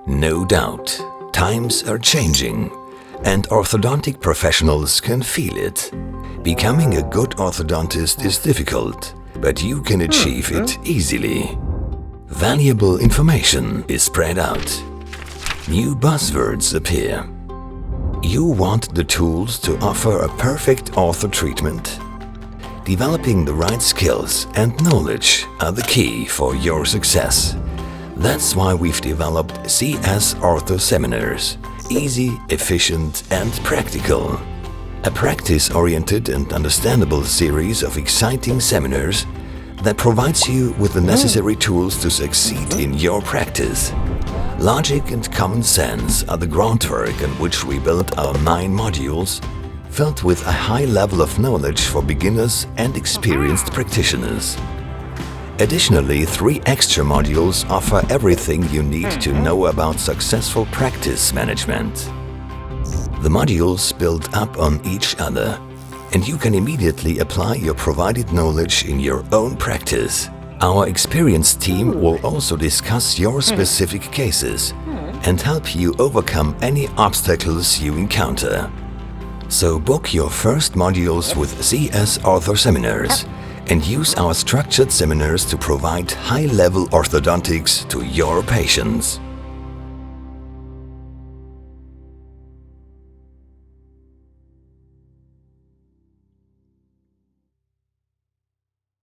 No doubt, times are changing, and orthodontic professionals can feel it. Becoming a good orthodontist is difficult, but you can achieve it easily. Valuable information is spread out. New buzzwords appear. You want the tools to offer a perfect ortho treatment? Developing the right skills and knowledge are the key for your success. That's why we've developed CS Orthoseminars. Easy, efficient and practical. A practice-oriented and understandable series of exciting seminars that provides you with the necessary tools to succeed in your practice. Logic and common sense are the groundwork on which we built our 9 modules, filled with a high level of knowledge for beginners and experienced practitioners. Additionally, 3 extra modules offer everything you need to know about successful practice management. The modules build up on each other, and you can immediately apply your provided knowledge in your own practice. Our experienced team will also discuss your specific cases and help you overcome any obstacles you encounter. So book your first modules with CS Orthoseminars and use our structured seminars to provide high-level orthodontics to your patients.